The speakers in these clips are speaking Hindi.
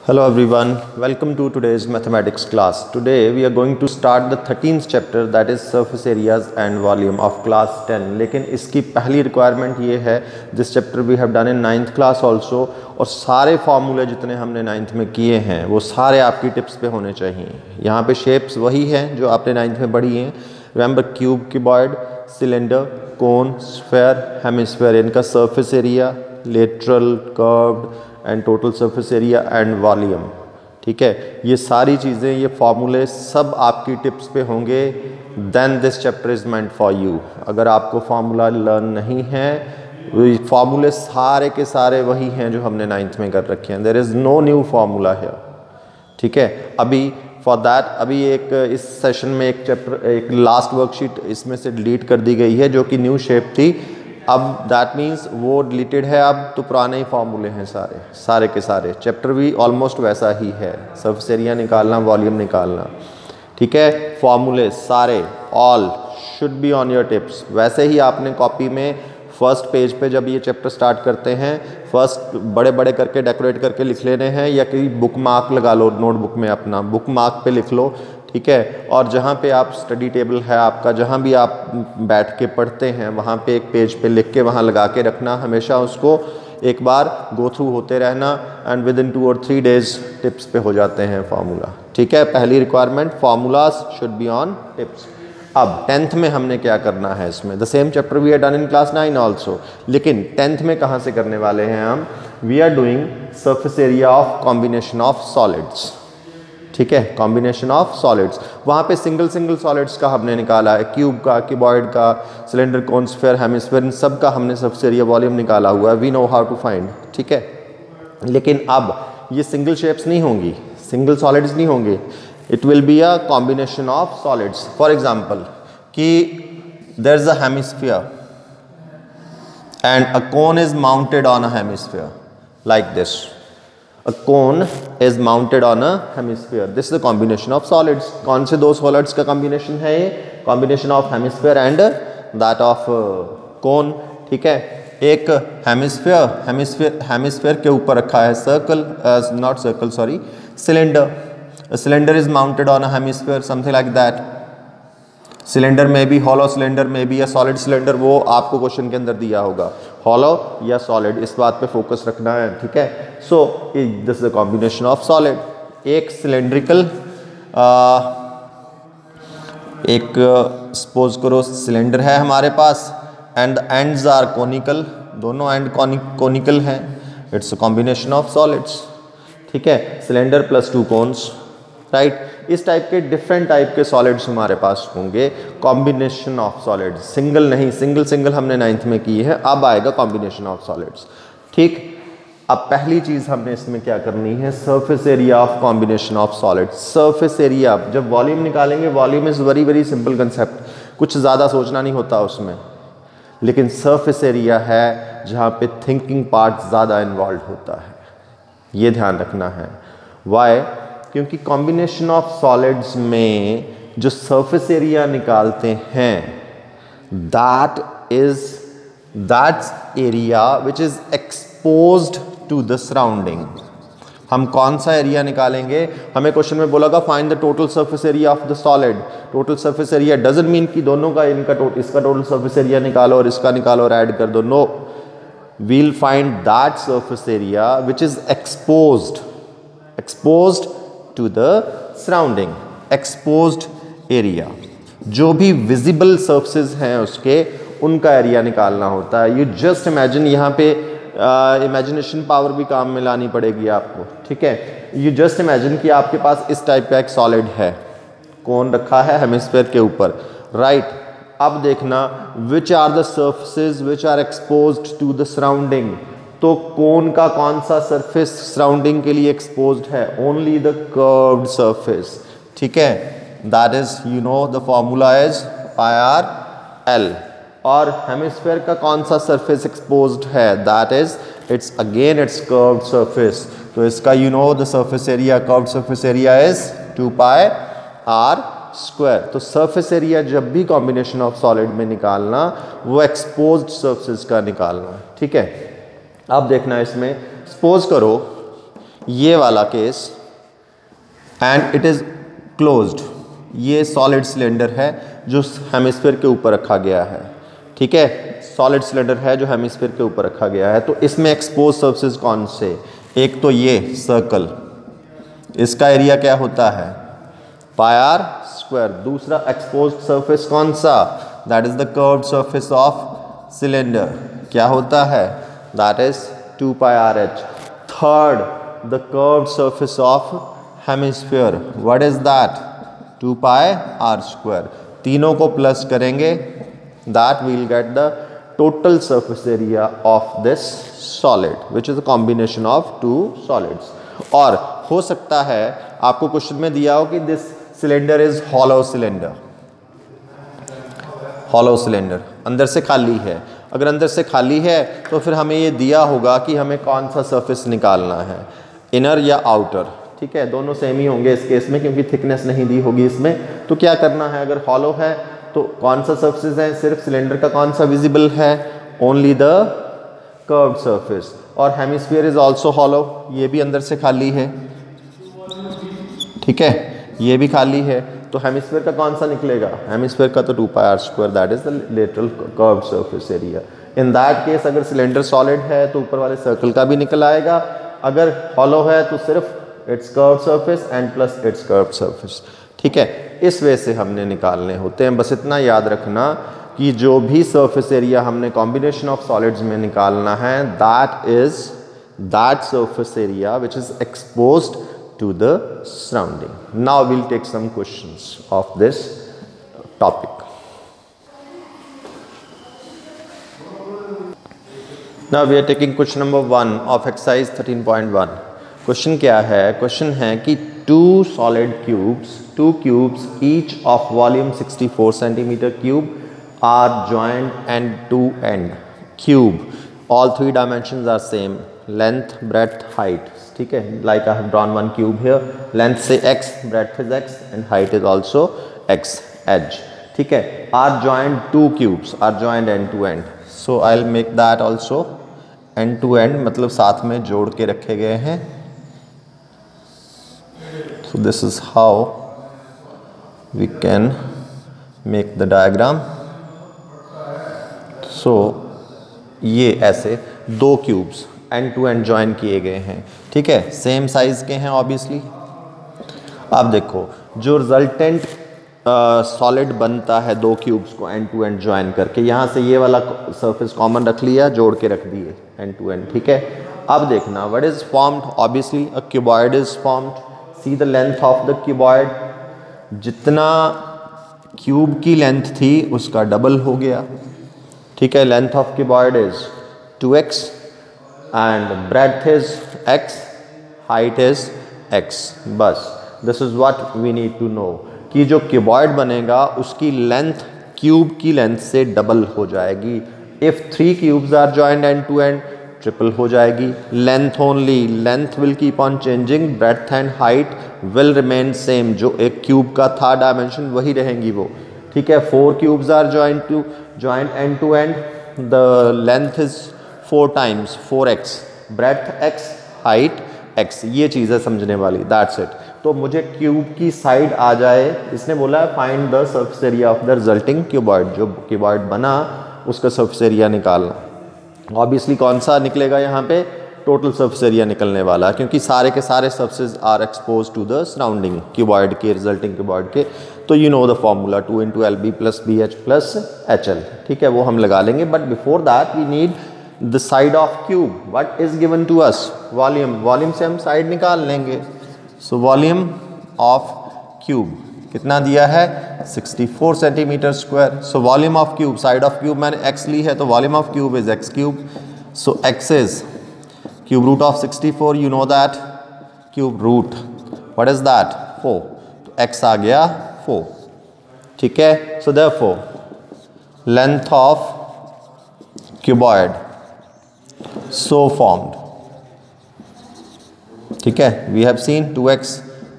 Hello everyone, welcome to today's mathematics class. Today we are going to start the 13th chapter, that is surface areas and volume of class 10. लेकिन इसकी पहली रिक्वायरमेंट ये है, this chapter we have done in 9th class also, और सारे फार्मूले जितने हमने 9th में किए हैं वो सारे आपकी टिप्स पे होने चाहिए. यहाँ पे शेप्स वही हैं जो आपने 9th में पढ़ी हैं. रिमेंबर क्यूब, क्यूबॉइड, सिलेंडर, कोन, स्फेयर, हेमिस्फेयर, इनका surface area, lateral, curved and total surface area and volume. ठीक है, ये सारी चीज़ें, ये फार्मूले सब आपकी टिप्स पे होंगे. Then this chapter is meant for you. अगर आपको फार्मूला लर्न नहीं है, फार्मूले सारे के सारे वही हैं जो हमने 9th में कर रखे हैं. There is no new formula है. ठीक है, अभी फॉर दैट अभी एक इस सेशन में एक चैप्टर, एक लास्ट वर्कशीट इसमें से डिलीट कर दी गई है जो कि न्यू शेप थी. अब दैट मीन्स वो डिलीटेड है, अब तो पुराने ही फार्मूले हैं सारे के सारे. चैप्टर भी ऑलमोस्ट वैसा ही है, सरफेस एरिया निकालना, वॉल्यूम निकालना. ठीक है, फार्मूले सारे all should be on your tips. वैसे ही आपने कॉपी में फर्स्ट पेज पे जब ये चैप्टर स्टार्ट करते हैं, फर्स्ट बड़े बड़े करके डेकोरेट करके लिख लेने हैं, या कहीं बुक मार्क लगा लो नोटबुक में, अपना बुक मार्क पे लिख लो. ठीक है, और जहाँ पे आप स्टडी टेबल है आपका, जहाँ भी आप बैठ के पढ़ते हैं, वहाँ पे एक पेज पे लिख के वहाँ लगा के रखना. हमेशा उसको एक बार गो थ्रू होते रहना, and within 2 or 3 days tips पे हो जाते हैं फार्मूला. ठीक है, पहली requirement, formulas should be on tips. अब 10th में हमने क्या करना है, इसमें the same chapter we are done in class 9 also, लेकिन 10th में कहाँ से करने वाले हैं हम. We are doing surface area of combination of solids. ठीक है, कॉम्बिनेशन ऑफ सॉलिड्स. वहाँ पे सिंगल सॉलिड्स का हमने निकाला है, क्यूब का, क्यूबॉइड का, सिलेंडर, कोन, स्फीयर, हेमिस्फीयर, इन सब का हमने सरफेस एरिया वॉल्यूम निकाला हुआ है. We know how to find. ठीक है, लेकिन अब ये सिंगल शेप्स नहीं होंगी, सिंगल सॉलिड्स नहीं होंगे. It will be a combination of solids. For example कि there is a hemisphere and a cone is mounted on a hemisphere like this. A cone is mounted on a hemisphere. This is a combination of solids. कौन से दो solids का combination है ये? Combination of hemisphere and that of cone. ठीक है, एक hemisphere के ऊपर रखा है cylinder. A cylinder is mounted on a hemisphere, something like that. Cylinder में भी, हॉलो सिलेंडर में भी, या सॉलिड सिलेंडर, वो आपको क्वेश्चन के अंदर दिया होगा, हॉलो या सॉलिड, इस बात पे फोकस रखना है. ठीक है, so this is the combination of solid. एक सिलेंड्रिकल, एक सपोज करो सिलेंडर है हमारे पास, एंड एंड्स आर कोनिकल, दोनों एंड कोनिकल हैं. It's a combination of solids. ठीक है, सिलेंडर प्लस 2 कोन्स, राइट. इस टाइप के डिफरेंट टाइप के सॉलिड्स हमारे पास होंगे. कॉम्बिनेशन ऑफ सॉलिड्स, सिंगल नहीं, सिंगल हमने 9th में की है. अब आएगा कॉम्बिनेशन ऑफ सॉलिड्स. ठीक, अब पहली चीज़ हमने इसमें क्या करनी है, surface area of combination of solids. Surface area, जब वॉल्यूम निकालेंगे, volume is very simple concept, कुछ ज़्यादा सोचना नहीं होता उसमें. लेकिन सरफेस एरिया है जहाँ पे थिंकिंग पार्ट ज़्यादा इन्वॉल्व होता है, ये ध्यान रखना है. वाई? क्योंकि कॉम्बिनेशन ऑफ सॉलिड्स में जो सरफेस एरिया निकालते हैं, that's area which is exposed to the surrounding. हम कौन सा एरिया निकालेंगे, हमें क्वेश्चन में बोला find the total surface area of the solid. Total surface area doesn't mean कि दोनों का, इसका टोटल सरफेस एरिया निकालो और इसका निकालो और ऐड कर दो. No, we'll find that surface area which is exposed to the surrounding. exposed area, जो भी visible surfaces हैं उसके, उनका एरिया निकालना होता है. You just imagine, यहाँ पे इमेजिनेशन पावर भी काम में लानी पड़ेगी आपको. ठीक है, You just imagine कि आपके पास इस टाइप का एक सॉलिड है, कौन रखा है हेमिस्फीयर के ऊपर, राइट. अब देखना which are the surfaces which are exposed to the surrounding. तो कोन का कौन सा सरफेस सराउंडिंग के लिए एक्सपोज्ड है, ओनली द कर्व्ड सरफेस. ठीक है, that is, you know the formula is IRL. और हेमिस्फीयर का कौन सा सरफेस एक्सपोज्ड है, that is, it's curved surface. तो इसका, you know the surface area, curved surface area is 2πr². तो सरफेस एरिया जब भी कॉम्बिनेशन ऑफ सॉलिड में निकालना, वो एक्सपोज्ड सरफेस का निकालना. ठीक है, अब देखना इसमें, सपोज करो ये वाला case, and it is closed. ये सॉलिड सिलेंडर है जो हेमिस्फीयर के ऊपर रखा गया है, ठीक है, सॉलिड सिलेंडर है जो हेमिस्फीयर के ऊपर रखा गया है। तो इसमें एक्सपोज सर्फेस कौन से? एक तो ये सर्कल, इसका एरिया क्या होता है? Pi r square. दूसरा एक्सपोज सरफेस कौन सा? That is the curved surface of cylinder, क्या होता है? That is 2 pi r h. Third, the curved surface of hemisphere, what is that? 2 pi r square. तीनों को प्लस करेंगे, that we'll get the total surface area of this solid, which is a combination of 2 solids. और हो सकता है आपको क्वेश्चन में दिया हो कि this cylinder is hollow cylinder, hollow cylinder, अंदर से खाली है। अगर अंदर से खाली है तो फिर हमें ये दिया होगा कि हमें कौन सा सरफेस निकालना है, इनर या आउटर, ठीक है, दोनों सेम ही होंगे इस केस में क्योंकि थिकनेस नहीं दी होगी इसमें। तो क्या करना है, अगर हॉलो है तो कौन सा सरफेस है? सिर्फ सिलेंडर का कौन सा विजिबल है? Only the curved surface. और हेमिस्फीयर इज आल्सो हॉलो, ये भी अंदर से खाली है, ठीक है, ये भी खाली है। तो हेमिस्फीयर का कौन सा निकलेगा? हेमिस्फीयर का तो 2 pi r square, that is the lateral curved surface area. In that case अगर सिलेंडर सॉलिड है तो ऊपर वाले सर्कल का भी निकल आएगा, अगर हॉलो है तो सिर्फ it's curved surface and plus it's curved surface, ठीक है। इस वे से हमने निकालने होते हैं। बस इतना याद रखना कि जो भी सरफेस एरिया हमने कॉम्बिनेशन ऑफ सॉलिड्स में निकालना है, that is that surface area which is exposed to the surrounding. Now we'll take some questions of this topic. Now we are taking question number 1 of exercise 13.1. Question क्या है? Question है कि two cubes each of volume 64 centimeter cube are joined end to end. Cube, all 3 dimensions are same, length, breadth, height, ठीक है, like I have drawn one cube here, length से x, breadth is x and height is also x, edge, ठीक है। are joined 2 cubes, are joined end to end, so I'll make that also end to end, मतलब साथ में जोड़ के रखे गए हैं। so this is how we can make the diagram. so ये ऐसे 2 cubes end to end join किए गए हैं, ठीक है, सेम साइज के हैं ऑब्वियसली। अब देखो जो रिजल्टेंट सॉलिड बनता है 2 क्यूब्स को एंड टू एंड ज्वाइन करके, यहाँ से ये वाला सरफेस कॉमन रख लिया, जोड़ के रख दिए एंड टू एंड, ठीक है। अब देखना what is formed, obviously a cuboid is formed. See the length of the cuboid, जितना क्यूब की लेंथ थी उसका डबल हो गया, ठीक है। Length of cuboid is 2x and breadth is x, height is x, बस this is what we need to know कि जो क्यूबॉइड बनेगा उसकी लेंथ क्यूब की लेंथ से डबल हो जाएगी। if 3 cubes are joined end to end, triple हो जाएगी। Length only, length will keep on changing, breadth and height will remain same, जो एक क्यूब का था डायमेंशन वही रहेंगी वो, ठीक है। 4 cubes are joined end to end, the length is 4 times 4x, breadth x, height x, ये चीज़ है समझने वाली, दैट्स इट। तो मुझे क्यूब की साइड आ जाए, इसने बोला है find the surface area of the resulting cuboid, जो क्यूबॉइड बना उसका सरफेस एरिया निकालना। ऑब्वियसली कौन सा निकलेगा यहाँ पे? टोटल सरफेस एरिया निकलने वाला, क्योंकि सारे के सारे surfaces are expose to the surrounding cuboid के, रिजल्टिंग क्यूबॉइड के। तो you know the formula 2 × LB + BH + HL, ठीक है, वो हम लगा लेंगे। But before that we need the side of cube. what is given to us? volume, volume से हम साइड निकाल लेंगे। so volume of cube कितना दिया है? 64 centimetre square. so volume of cube, side of cube मैंने x ली है तो volume of cube is x cube, so x is cube root of 64, you know that, cube root, what is that? 4, तो x आ गया 4, ठीक है। so therefore length of cuboid so formed, ठीक है, we have seen 2x,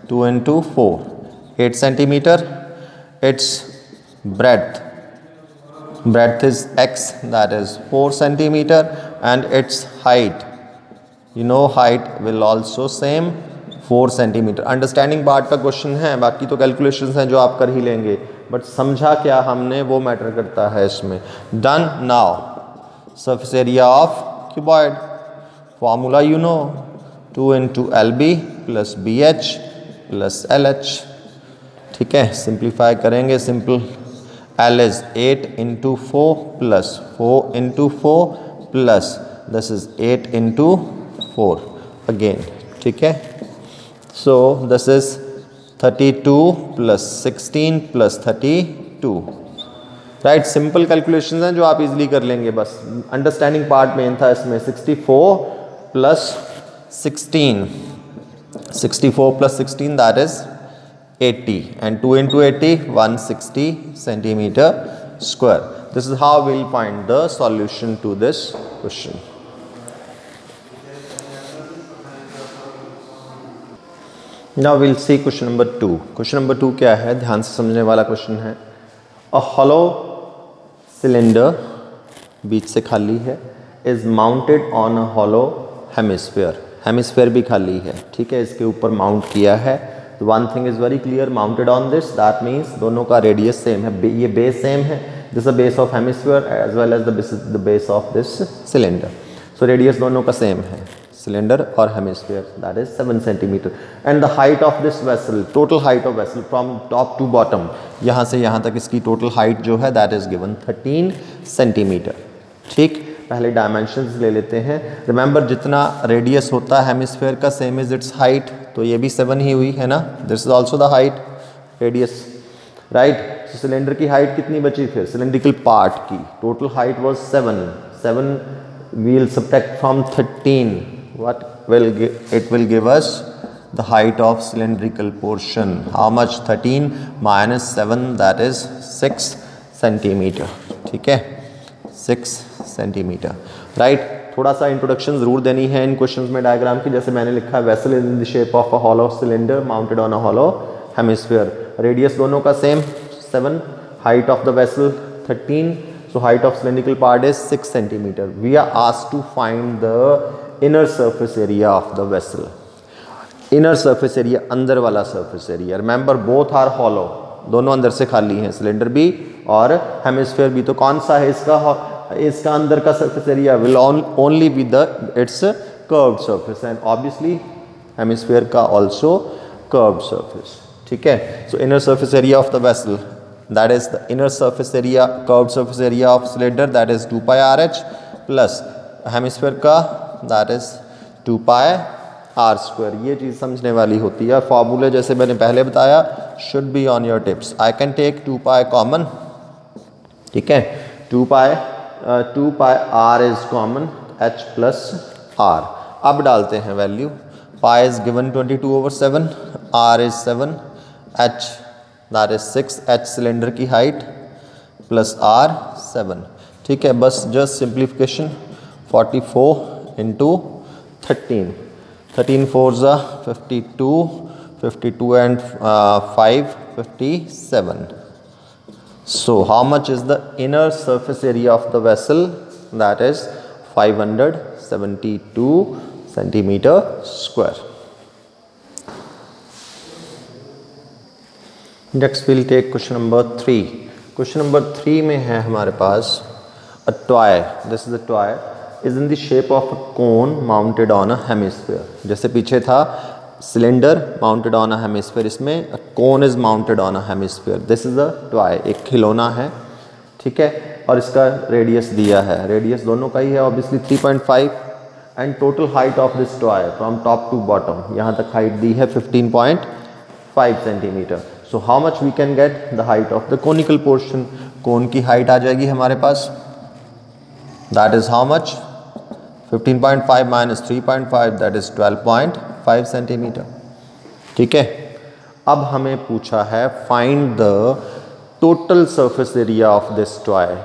2 × 4, 8 centimeter, its breadth is x, that is 4 centimeter, and its height you know height will also same 4 centimetre. Understanding part का क्वेश्चन है, बाकी तो कैलकुलेशंस हैं जो आप कर ही लेंगे, बट समझा क्या हमने वो मैटर करता है इसमें। Done. Now surface area of cuboid, formula you know, 2 into LB plus BH plus LH। ठीक है, सिंप्लीफाई करेंगे, simple L is 8 into 4 plus 4 into 4 plus this is 8 into 4 again. ठीक है, so this is 32 plus 16 plus 32। Right, simple calculations हैं जो आप इजीली कर लेंगे, बस अंडरस्टैंडिंग पार्ट मेन था इसमें। 64 plus 16, 64 plus 16 that is 80 and 2 into 80 160 centimeter square. This is how we'll find the solution to this question. Now we'll see question number 2. Question number 2 क्या है, ध्यान से समझने वाला क्वेश्चन है। A hollow cylinder बीच से खाली है is mounted on a hollow hemisphere. Hemisphere भी खाली है, ठीक है, इसके ऊपर माउंट किया है। तो one thing is very clear, mounted on this, that means दोनों का रेडियस सेम है, ये बेस सेम है, this the base of hemisphere as well as the base of this cylinder. So radius दोनों का सेम है, सिलेंडर और hemisphere, that is 7 centimetre. And the height of this vessel, total height of vessel from top to bottom, यहाँ से यहाँ तक इसकी टोटल हाइट जो है दैट इज गिवन 13 सेंटीमीटर। ठीक, पहले डायमेंशंस ले लेते हैं। रिमेंबर जितना रेडियस होता है हेमिस्फेयर का सेम इज इट्स हाइट, तो ये भी 7 ही हुई है ना, this is also the height radius, right. तो सिलेंडर की हाइट कितनी बची फिर, सिलेंड्रिकल पार्ट की total height was 7 we will subtract from 13, what will it will give us the height of cylindrical portion, how much, 13 minus 7 that is 6 centimetre. ठीक है, 6 सेंटीमीटर, राइट। थोड़ा सा इंट्रोडक्शन जरूर देनी है इन क्वेश्चंस में डायग्राम की, जैसे मैंने लिखा है vessel is in the shape of a hollow cylinder mounted on a hollow hemisphere. Radius दोनों का same 7, height of the vessel 13, so height of cylindrical part is 6 centimetre. We are asked to find the inner surface area of the vessel. Inner surface area, अंदर वाला surface area. Remember both are hollow, दोनों अंदर से खाली हैं, सिलेंडर भी और हेमिस्फीयर भी। तो कौन सा है इसका अंदर का surface area, will only be the it's curved surface, and obviously hemisphere का आल्सो कर्व्ड सरफेस। ठीक है, सो inner surface area of the vessel, that is the inner surface area, curved surface area of cylinder, that is 2 pi RH plus hemisphere का दैट इज 2 pi R²। ये चीज़ समझने वाली होती है। फॉर्मूले जैसे मैंने पहले बताया should be on your tips. I can take 2 pi common, ठीक है, 2 pi R is common, H plus R। अब डालते हैं value, pi is given 22/7, R is 7, H that is 6, H cylinder की हाइट प्लस R 7। ठीक है, बस just simplification, 44 into 13, 13 4s are 52, 52 and 5 57. So how much is the inner surface area of the vessel? That is 572 centimeter square. Next we'll take question number 3. Question number 3 में है हमारे पास a toy. This is a toy is in the shape of a cone mounted on a hemisphere. जैसे पीछे था cylinder mounted on a hemisphere, इसमें cone is mounted on a hemisphere. This is a toy, एक खिलौना है, ठीक है, और इसका रेडियस दिया है, रेडियस दोनों का ही है obviously 3.5, and total height of this toy from top to bottom, यहाँ तक हाइट दी है 15.5 centimetre. So how much we can get the height of the conical portion, cone की हाइट आ जाएगी हमारे पास, that is how much, 15.5 minus 3.5 that is 12.5 centimetre. ठीक है, अब हमें पूछा है find the total surface area of this toy.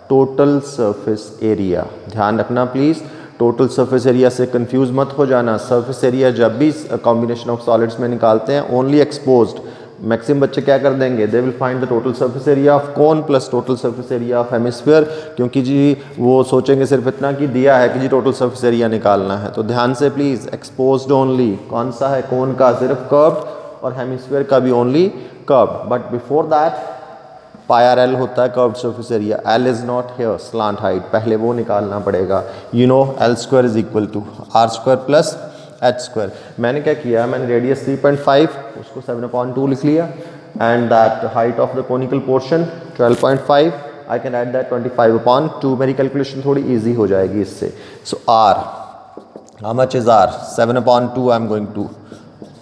Total surface area, ध्यान रखना प्लीज, टोटल सरफेस एरिया से कंफ्यूज मत हो जाना। सरफेस एरिया जब भी कॉम्बिनेशन ऑफ सॉलिड्स में निकालते हैं ओनली एक्सपोज्ड, मैक्सिमम बच्चे क्या कर देंगे, they will find the total surface area of cone plus total surface area of hemisphere, क्योंकि जी वो सोचेंगे सिर्फ इतना कि दिया है कि जी टोटल सरफेस एरिया निकालना है। तो ध्यान से प्लीज़, एक्सपोज्ड ओनली कौन सा है, कोन का सिर्फ कर्व्ड, और हेमिस्फीयर का भी only curved. But before that pi R L होता है curved surface area, L is not here, slant height, पहले वो निकालना पड़ेगा। You know L square is equal to R square plus H square. मैंने क्या किया, मैंने रेडियस 3.5 उसको 7/2 लिख लिया, and that height of the conical portion 12.5, I can add that 25/2। मेरी कैलकुलेशन थोड़ी ईजी हो जाएगी इससे। So r, how much is r, 7/2 I am going to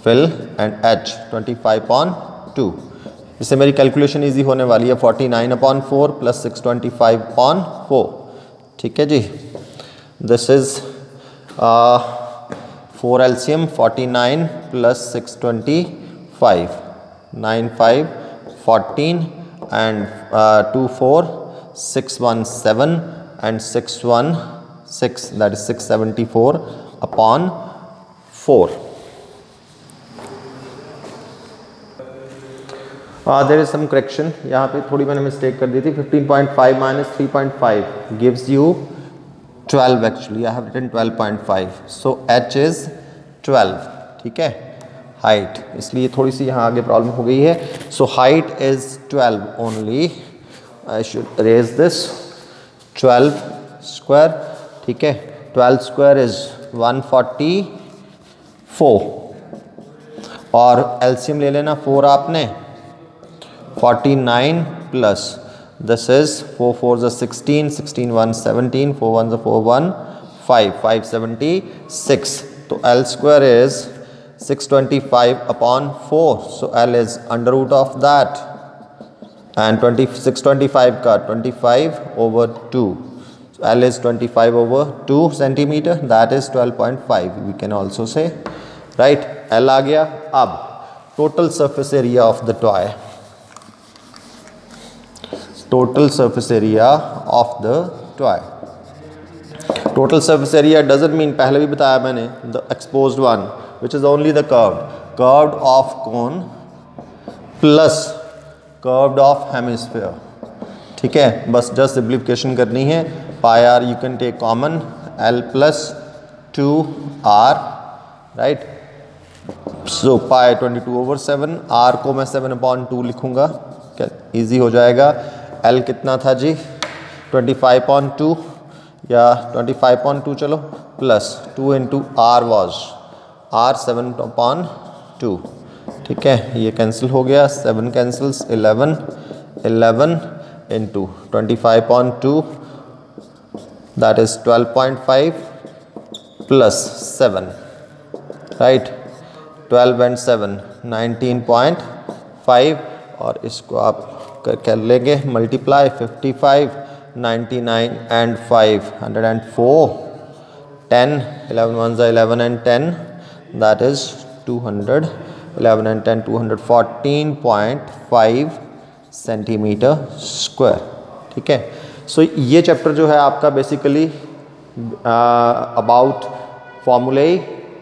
fill, and H 25/2। इससे मेरी कैलकुलेशन ईजी होने वाली है, 49/4 प्लस 625/4। ठीक है जी, this is 4 LCM 49 plus 625, 9 5 14 and 2 4 617 and 616, that is 674/4. There is some correction, यहाँ पे थोड़ी मैंने मिस्टेक कर दी थी। 15.5 minus 3.5 gives you 12, actually I have written 12.5, so h is 12। ठीक है, हाइट, इसलिए थोड़ी सी यहाँ आगे प्रॉब्लम हो गई है। So height is 12 only, I should raise this 12 square. ठीक है, 12 स्क्वायर इज 144, और एलसीएम ले लेना 4 आपने, 49 plus this is 4 4s are 16, 16 1 17, 4 1s are 4 1 5, 576. तो L square is 625/4, so L is under root of that, and 625 का 25/2, so L is 25/2 centimeter, that is 12.5 we can also say, right? L आ गया। अब total surface area of the toy, total surface area of the toy, total surface area doesn't mean, पहले भी बताया मैंने, the exposed one which is only the curved of cone plus curved of hemisphere। ठीक है, बस जस्ट सिंप्लीफिकेशन करनी है। Pi r you can take common, L plus 2R, right. So pi 22/7, R को मैं 7/2 लिखूंगा, क्या ईजी हो जाएगा। L कितना था जी, 25/2 या 25/2 चलो, plus 2 into R was R 7/2। ठीक है, ये कैंसिल हो गया, 7 cancels, 11 into 25/2, that is 12.5 plus 7, right? 12 and 7 19.5, और इसको आप कर लेंगे multiply, 55 99 and 5 104, 10 11 1s are 11 and 10, that is 200, 11 and 10 214.5 centimetre square. ठीक है, सो ये चैप्टर जो है आपका बेसिकली अबाउट फॉर्मूले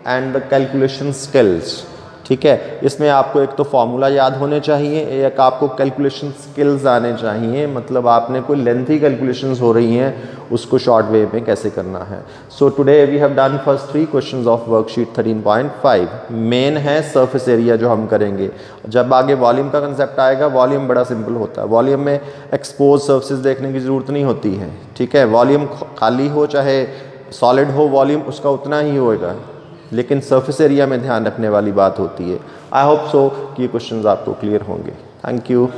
एंड द कैलकुलेशन स्किल्स। ठीक है, इसमें आपको एक तो फॉर्मूला याद होने चाहिए, एक आपको कैलकुलेशन स्किल्स आने चाहिए, मतलब आपने कोई लेंथी कैलकुलेशंस हो रही हैं उसको शॉर्ट वे में कैसे करना है। So today we have done first 3 questions of worksheet 13.5। Main है सरफेस एरिया जो हम करेंगे। जब आगे वॉल्यूम का कंसेप्ट आएगा, वॉल्यूम बड़ा सिंपल होता है, वॉल्यूम में एक्सपोज सर्फेस देखने की ज़रूरत नहीं होती है। ठीक है, वॉल्यूम खाली हो चाहे सॉलिड हो, वॉल्यूम उसका उतना ही होएगा, लेकिन सरफेस एरिया में ध्यान रखने वाली बात होती है। आई होप सो कि ये क्वेश्चंस आपको क्लियर होंगे। Thank you.